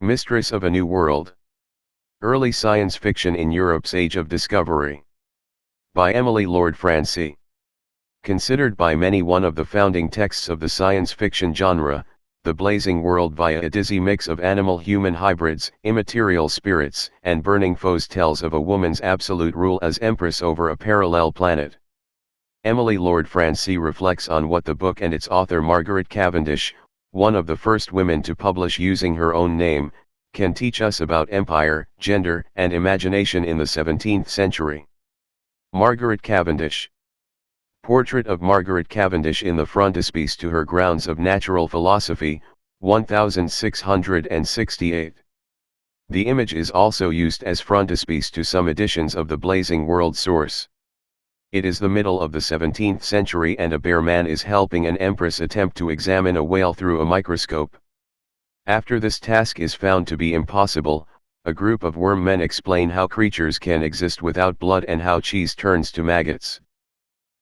Mistress of a New World. Early Science Fiction in Europe's Age of Discovery. By Emily Lord Francie. Considered by many one of the founding texts of the science fiction genre, The Blazing World via a dizzy mix of animal-human hybrids, immaterial spirits, and burning foes tells of a woman's absolute rule as empress over a parallel planet. Emily Lord Francie reflects on what the book and its author Margaret Cavendish, one of the first women to publish using her own name, can teach us about empire, gender, and imagination in the 17th century. Margaret Cavendish. Portrait of Margaret Cavendish in the frontispiece to her Grounds of Natural Philosophy, 1668. The image is also used as frontispiece to some editions of the Blazing World source. It is the middle of the 17th century and a bear man is helping an empress attempt to examine a whale through a microscope. After this task is found to be impossible, a group of worm men explain how creatures can exist without blood and how cheese turns to maggots.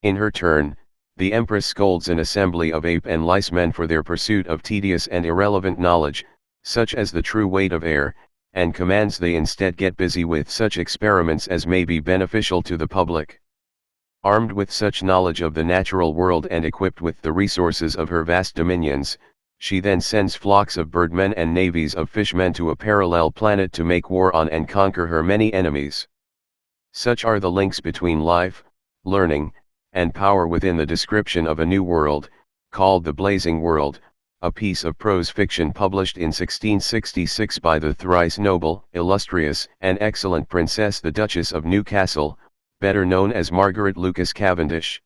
In her turn, the empress scolds an assembly of ape and lice men for their pursuit of tedious and irrelevant knowledge, such as the true weight of air, and commands they instead get busy with such experiments as may be beneficial to the public. Armed with such knowledge of the natural world and equipped with the resources of her vast dominions, she then sends flocks of birdmen and navies of fishmen to a parallel planet to make war on and conquer her many enemies. Such are the links between life, learning, and power within the description of a new world, called The Blazing World, a piece of prose fiction published in 1666 by the thrice noble, illustrious, and excellent Princess the Duchess of Newcastle, better known as Margaret Lucas Cavendish.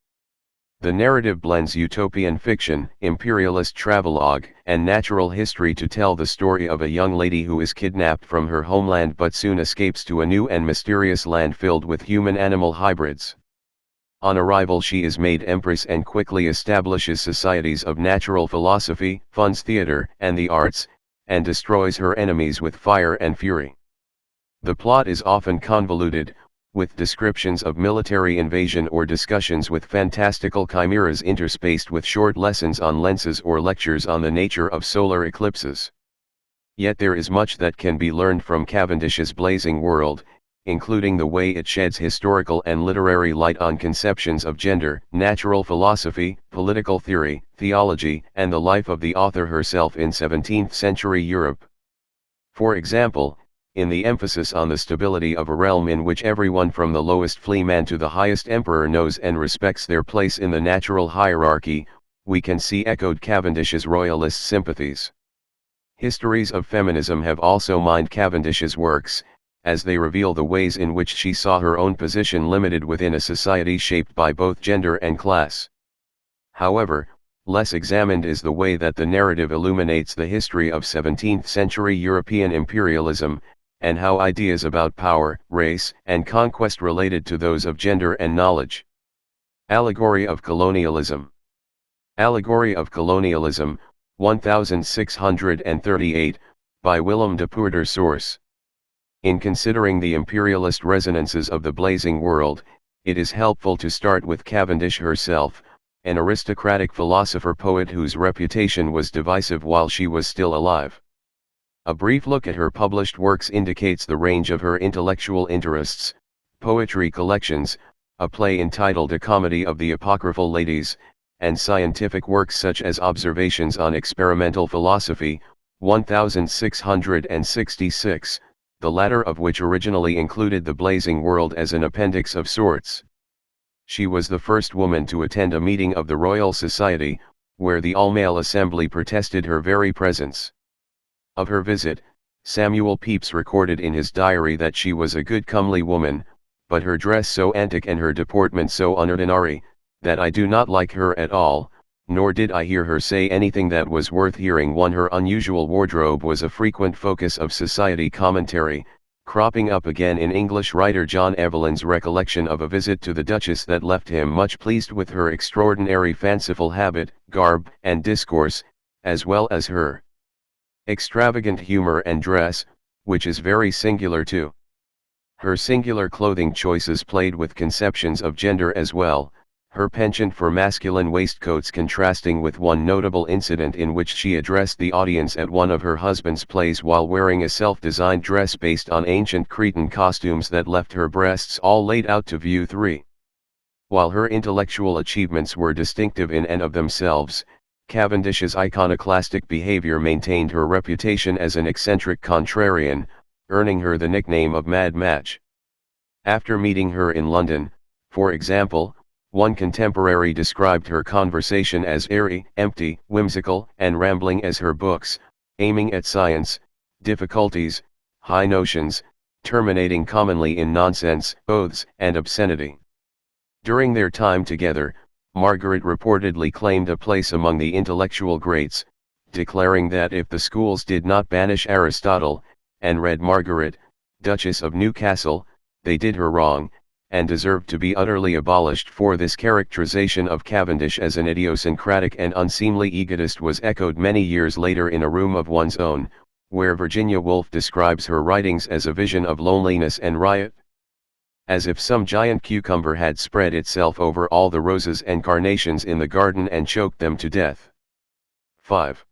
The narrative blends utopian fiction, imperialist travelogue, and natural history to tell the story of a young lady who is kidnapped from her homeland but soon escapes to a new and mysterious land filled with human-animal hybrids. On arrival she is made empress and quickly establishes societies of natural philosophy, funds theater and the arts, and destroys her enemies with fire and fury. The plot is often convoluted, with descriptions of military invasion or discussions with fantastical chimeras interspaced with short lessons on lenses or lectures on the nature of solar eclipses. Yet there is much that can be learned from Cavendish's Blazing World, including the way it sheds historical and literary light on conceptions of gender, natural philosophy, political theory, theology, and the life of the author herself in 17th century Europe. For example, in the emphasis on the stability of a realm in which everyone from the lowest flea man to the highest emperor knows and respects their place in the natural hierarchy, we can see echoed Cavendish's royalist sympathies. Histories of feminism have also mined Cavendish's works, as they reveal the ways in which she saw her own position limited within a society shaped by both gender and class. However, less examined is the way that the narrative illuminates the history of 17th century European imperialism, and how ideas about power, race, and conquest related to those of gender and knowledge. Allegory of Colonialism. Allegory of Colonialism, 1638, by Willem de Poorter. Source. In considering the imperialist resonances of the Blazing World, it is helpful to start with Cavendish herself, an aristocratic philosopher-poet whose reputation was divisive while she was still alive. A brief look at her published works indicates the range of her intellectual interests: poetry collections, a play entitled A Comedy of the Apocryphal Ladies, and scientific works such as Observations on Experimental Philosophy, 1666, the latter of which originally included The Blazing World as an appendix of sorts. She was the first woman to attend a meeting of the Royal Society, where the all-male assembly protested her very presence. Of her visit, Samuel Pepys recorded in his diary that she was a good comely woman, but her dress so antic and her deportment so unordinary, that I do not like her at all, nor did I hear her say anything that was worth hearing. Her unusual wardrobe was a frequent focus of society commentary, cropping up again in English writer John Evelyn's recollection of a visit to the Duchess that left him much pleased with her extraordinary fanciful habit, garb, and discourse, as well as her extravagant humor and dress, which is very singular too. Her singular clothing choices played with conceptions of gender as well, her penchant for masculine waistcoats contrasting with one notable incident in which she addressed the audience at one of her husband's plays while wearing a self-designed dress based on ancient Cretan costumes that left her breasts all laid out to view. 3. While her intellectual achievements were distinctive in and of themselves, Cavendish's iconoclastic behavior maintained her reputation as an eccentric contrarian, earning her the nickname of Mad Match. After meeting her in London, for example, one contemporary described her conversation as airy, empty, whimsical, and rambling as her books, aiming at science, difficulties, high notions, terminating commonly in nonsense, oaths, and obscenity. During their time together, Margaret reportedly claimed a place among the intellectual greats, declaring that if the schools did not banish Aristotle, and read Margaret, Duchess of Newcastle, they did her wrong, and deserved to be utterly abolished. For this characterization of Cavendish as an idiosyncratic and unseemly egotist was echoed many years later in A Room of One's Own, where Virginia Woolf describes her writings as a vision of loneliness and riot. As if some giant cucumber had spread itself over all the roses and carnations in the garden and choked them to death. 5.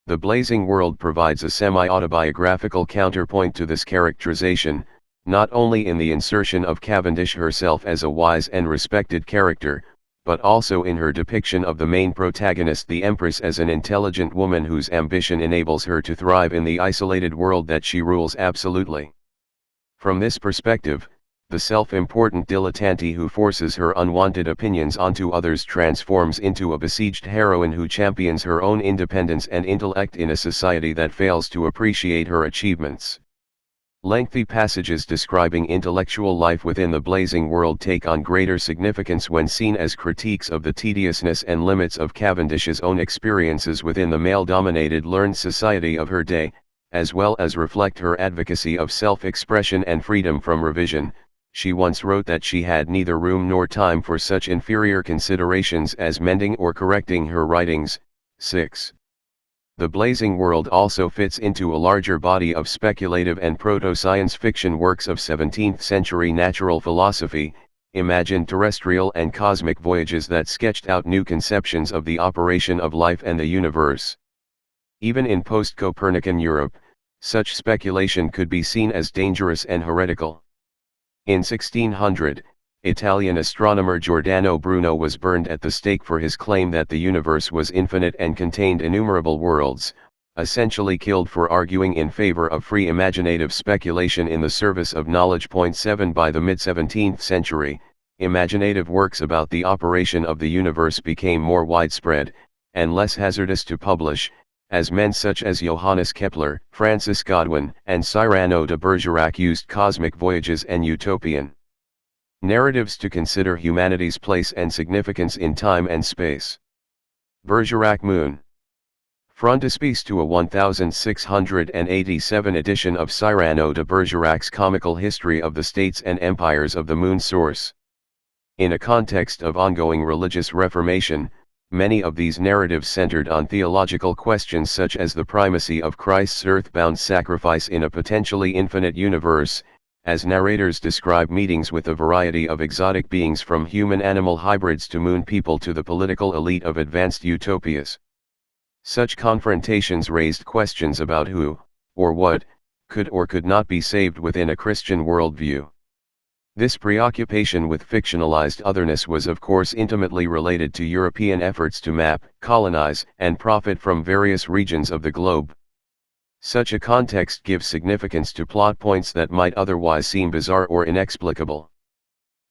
The Blazing World provides a semi-autobiographical counterpoint to this characterization, not only in the insertion of Cavendish herself as a wise and respected character, but also in her depiction of the main protagonist, the Empress, as an intelligent woman whose ambition enables her to thrive in the isolated world that she rules absolutely. From this perspective, the self-important dilettante who forces her unwanted opinions onto others transforms into a besieged heroine who champions her own independence and intellect in a society that fails to appreciate her achievements. Lengthy passages describing intellectual life within the Blazing World take on greater significance when seen as critiques of the tediousness and limits of Cavendish's own experiences within the male-dominated learned society of her day, as well as reflect her advocacy of self-expression and freedom from revision. She once wrote that she had neither room nor time for such inferior considerations as mending or correcting her writings. 6. The Blazing World also fits into a larger body of speculative and proto-science fiction works of 17th-century natural philosophy, imagined terrestrial and cosmic voyages that sketched out new conceptions of the operation of life and the universe. Even in post-Copernican Europe, such speculation could be seen as dangerous and heretical. In 1600, Italian astronomer Giordano Bruno was burned at the stake for his claim that the universe was infinite and contained innumerable worlds, essentially killed for arguing in favor of free imaginative speculation in the service of knowledge. 7 By the mid-17th century, imaginative works about the operation of the universe became more widespread, and less hazardous to publish, as men such as Johannes Kepler, Francis Godwin, and Cyrano de Bergerac used cosmic voyages and utopian narratives to consider humanity's place and significance in time and space. Bergerac Moon. Frontispiece to a 1687 edition of Cyrano de Bergerac's comical history of the states and empires of the Moon source. In a context of ongoing religious reformation, many of these narratives centered on theological questions such as the primacy of Christ's earthbound sacrifice in a potentially infinite universe, as narrators describe meetings with a variety of exotic beings from human-animal hybrids to moon people to the political elite of advanced utopias. Such confrontations raised questions about who, or what, could or could not be saved within a Christian worldview. This preoccupation with fictionalized otherness was of course intimately related to European efforts to map, colonize, and profit from various regions of the globe. Such a context gives significance to plot points that might otherwise seem bizarre or inexplicable.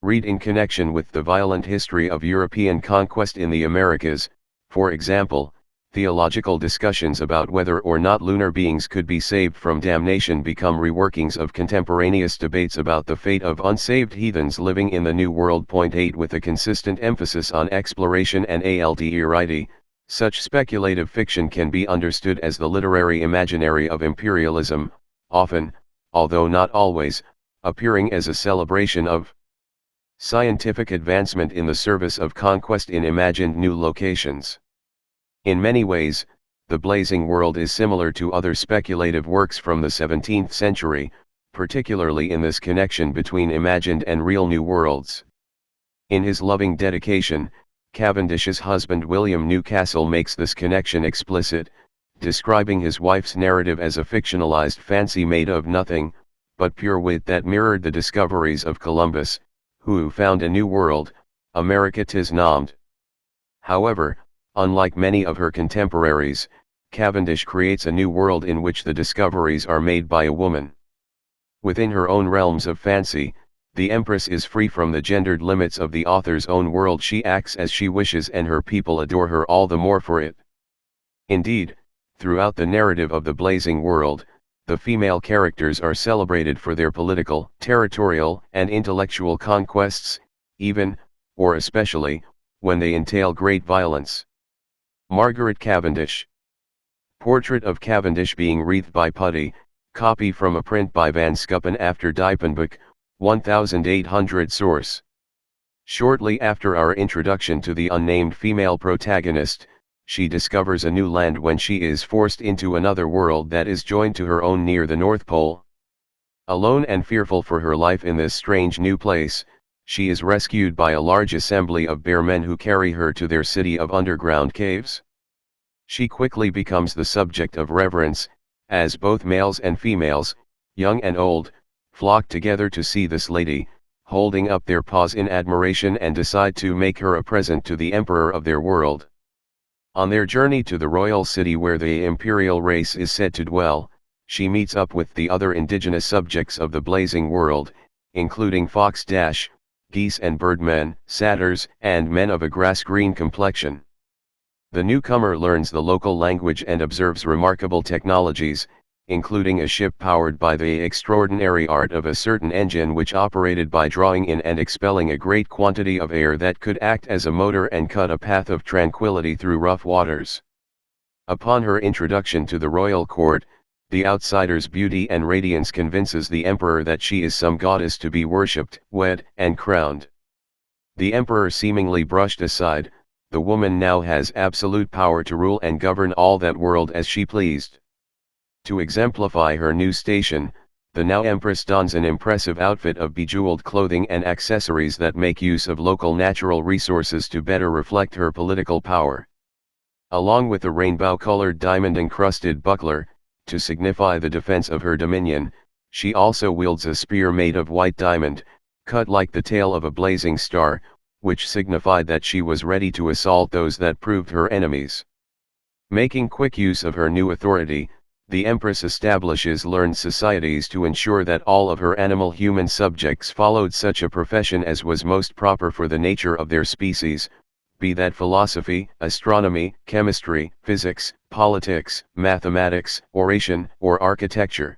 Read in connection with the violent history of European conquest in the Americas, for example, theological discussions about whether or not lunar beings could be saved from damnation become reworkings of contemporaneous debates about the fate of unsaved heathens living in the New World. 8 With a consistent emphasis on exploration and alterity, such speculative fiction can be understood as the literary imaginary of imperialism, often, although not always, appearing as a celebration of scientific advancement in the service of conquest in imagined new locations. In many ways, The Blazing World is similar to other speculative works from the 17th century, particularly in this connection between imagined and real new worlds. In his loving dedication, Cavendish's husband William Newcastle makes this connection explicit, describing his wife's narrative as a fictionalized fancy made of nothing but pure wit that mirrored the discoveries of Columbus, who found a new world, America 'tis named. However, unlike many of her contemporaries, Cavendish creates a new world in which the discoveries are made by a woman. Within her own realms of fancy, the Empress is free from the gendered limits of the author's own world. She acts as she wishes and her people adore her all the more for it. Indeed, throughout the narrative of the Blazing World, the female characters are celebrated for their political, territorial, and intellectual conquests, even, or especially, when they entail great violence. Margaret Cavendish. Portrait of Cavendish being wreathed by Putty, copy from a print by Van Schuppen after Diepenboek, 1800 source. Shortly after our introduction to the unnamed female protagonist, she discovers a new land when she is forced into another world that is joined to her own near the North Pole. Alone and fearful for her life in this strange new place, she is rescued by a large assembly of bear men who carry her to their city of underground caves. She quickly becomes the subject of reverence, as both males and females, young and old, flock together to see this lady, holding up their paws in admiration and decide to make her a present to the emperor of their world. On their journey to the royal city where the imperial race is said to dwell, she meets up with the other indigenous subjects of the Blazing World, including fox, geese and birdmen, satyrs, and men of a grass-green complexion. The newcomer learns the local language and observes remarkable technologies, including a ship powered by the extraordinary art of a certain engine which operated by drawing in and expelling a great quantity of air that could act as a motor and cut a path of tranquility through rough waters. Upon her introduction to the royal court, the outsider's beauty and radiance convinces the emperor that she is some goddess to be worshipped, wed, and crowned. The emperor seemingly brushed aside, the woman now has absolute power to rule and govern all that world as she pleased. To exemplify her new station, the now Empress dons an impressive outfit of bejeweled clothing and accessories that make use of local natural resources to better reflect her political power. Along with a rainbow-colored diamond-encrusted buckler, to signify the defense of her dominion, she also wields a spear made of white diamond, cut like the tail of a blazing star, which signified that she was ready to assault those that proved her enemies. Making quick use of her new authority, the Empress establishes learned societies to ensure that all of her animal-human subjects followed such a profession as was most proper for the nature of their species, be that philosophy, astronomy, chemistry, physics, politics, mathematics, oration, or architecture.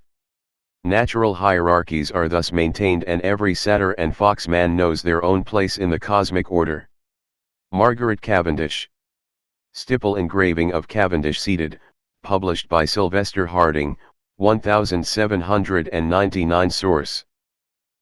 Natural hierarchies are thus maintained and every satyr and foxman knows their own place in the cosmic order. Margaret Cavendish. Stipple engraving of Cavendish seated, published by Sylvester Harding, 1799 source.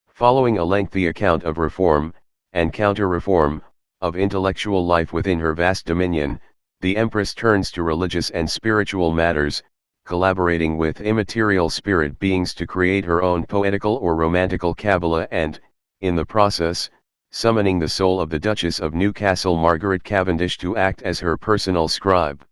Following a lengthy account of reform, and counter-reform, of intellectual life within her vast dominion, the Empress turns to religious and spiritual matters, collaborating with immaterial spirit beings to create her own poetical or romantical Kabbalah and, in the process, summoning the soul of the Duchess of Newcastle Margaret Cavendish to act as her personal scribe.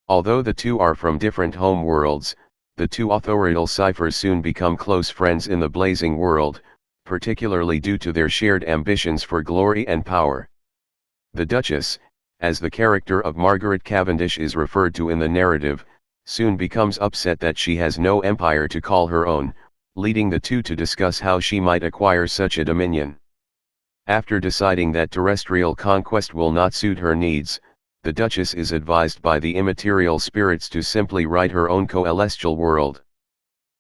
Although the two are from different home worlds, the two authorial ciphers soon become close friends in the Blazing World, particularly due to their shared ambitions for glory and power. The Duchess, as the character of Margaret Cavendish is referred to in the narrative, soon becomes upset that she has no empire to call her own, leading the two to discuss how she might acquire such a dominion. After deciding that terrestrial conquest will not suit her needs, the Duchess is advised by the immaterial spirits to simply write her own celestial world.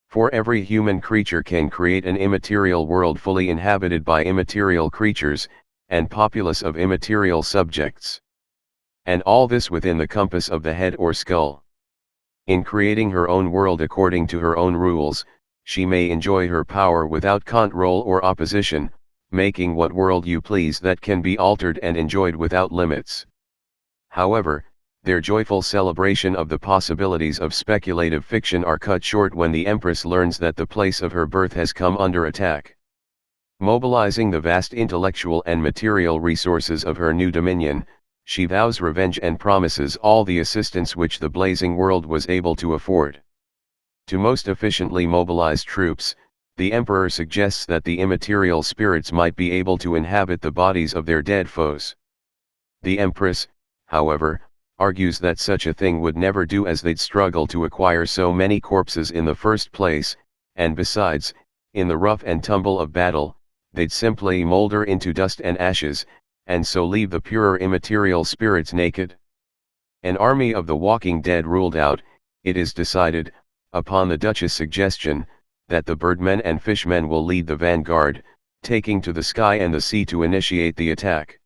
For every human creature can create an immaterial world fully inhabited by immaterial creatures, and populous of immaterial subjects. And all this within the compass of the head or skull. In creating her own world according to her own rules, she may enjoy her power without control or opposition, making what world you please that can be altered and enjoyed without limits. However, their joyful celebration of the possibilities of speculative fiction are cut short when the Empress learns that the place of her birth has come under attack. Mobilizing the vast intellectual and material resources of her new dominion, she vows revenge and promises all the assistance which the blazing world was able to afford. To most efficiently mobilize troops, the emperor suggests that the immaterial spirits might be able to inhabit the bodies of their dead foes. The empress, however, argues that such a thing would never do, as they'd struggle to acquire so many corpses in the first place, and besides, in the rough and tumble of battle, they'd simply molder into dust and ashes, and so leave the purer immaterial spirits naked. An army of the walking dead ruled out, it is decided, upon the Duchess' suggestion, that the birdmen and fishmen will lead the vanguard, taking to the sky and the sea to initiate the attack.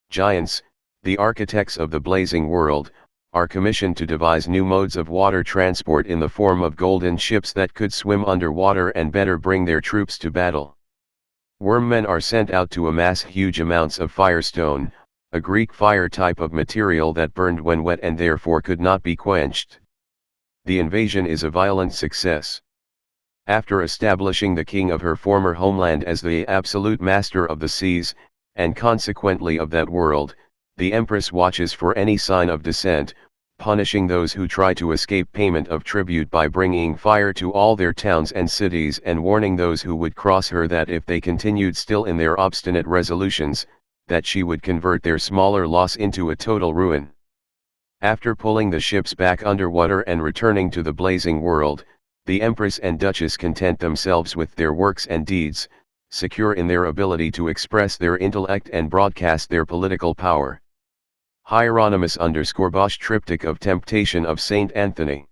Giants, the architects of the blazing world, are commissioned to devise new modes of water transport in the form of golden ships that could swim under water and better bring their troops to battle. Wormmen are sent out to amass huge amounts of firestone, a Greek fire type of material that burned when wet and therefore could not be quenched. The invasion is a violent success. After establishing the king of her former homeland as the absolute master of the seas, and consequently of that world, the empress watches for any sign of dissent, punishing those who try to escape payment of tribute by bringing fire to all their towns and cities, and warning those who would cross her that if they continued still in their obstinate resolutions, that she would convert their smaller loss into a total ruin. After pulling the ships back underwater and returning to the blazing world, the empress and duchess content themselves with their works and deeds, secure in their ability to express their intellect and broadcast their political power. Hieronymus_Bosch Triptych of Temptation of Saint Anthony.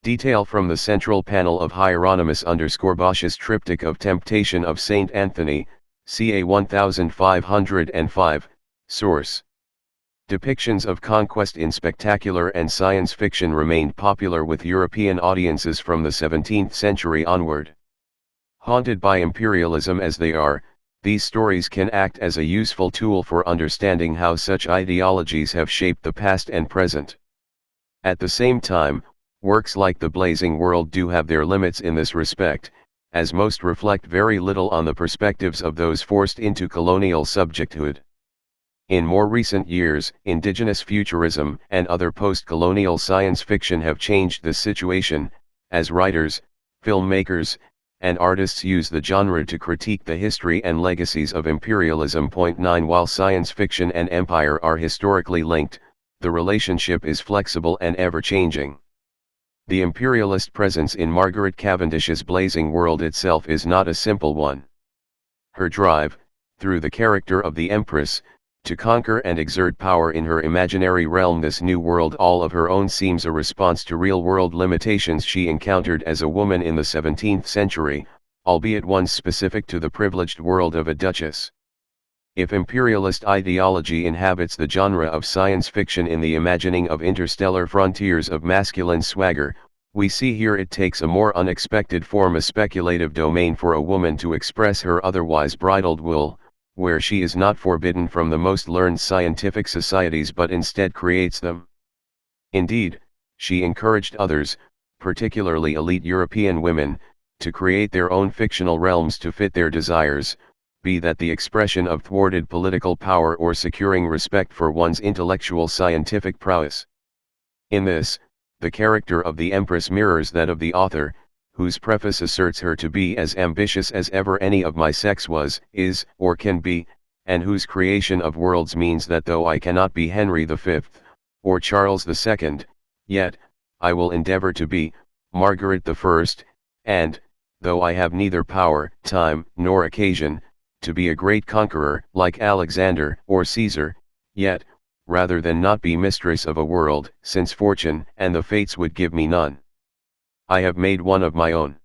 Detail from the central panel of Hieronymus_Bosch's Triptych of Temptation of Saint Anthony, ca. 1505, source. Depictions of conquest in spectacular and science fiction remained popular with European audiences from the 17th century onward. Haunted by imperialism as they are, these stories can act as a useful tool for understanding how such ideologies have shaped the past and present. At the same time, works like The Blazing World do have their limits in this respect, as most reflect very little on the perspectives of those forced into colonial subjecthood. In more recent years, indigenous futurism and other post-colonial science fiction have changed this situation, as writers, filmmakers, and artists use the genre to critique the history and legacies of imperialism. 9 While science fiction and empire are historically linked, the relationship is flexible and ever-changing. The imperialist presence in Margaret Cavendish's Blazing World itself is not a simple one. Her drive, through the character of the Empress, to conquer and exert power in her imaginary realm, this new world all of her own, seems a response to real-world limitations she encountered as a woman in the 17th century, albeit ones specific to the privileged world of a duchess. If imperialist ideology inhabits the genre of science fiction in the imagining of interstellar frontiers of masculine swagger, we see here it takes a more unexpected form, a speculative domain for a woman to express her otherwise bridled will, where she is not forbidden from the most learned scientific societies but instead creates them. Indeed, she encouraged others, particularly elite European women, to create their own fictional realms to fit their desires, be that the expression of thwarted political power or securing respect for one's intellectual scientific prowess. In this, the character of the Empress mirrors that of the author, whose preface asserts her to be as ambitious as ever any of my sex was, is, or can be, and whose creation of worlds means that though I cannot be Henry V, or Charles II, yet, I will endeavor to be, Margaret I, and, though I have neither power, time, nor occasion, to be a great conqueror, like Alexander, or Caesar, yet, rather than not be mistress of a world, since fortune and the fates would give me none, I have made one of my own.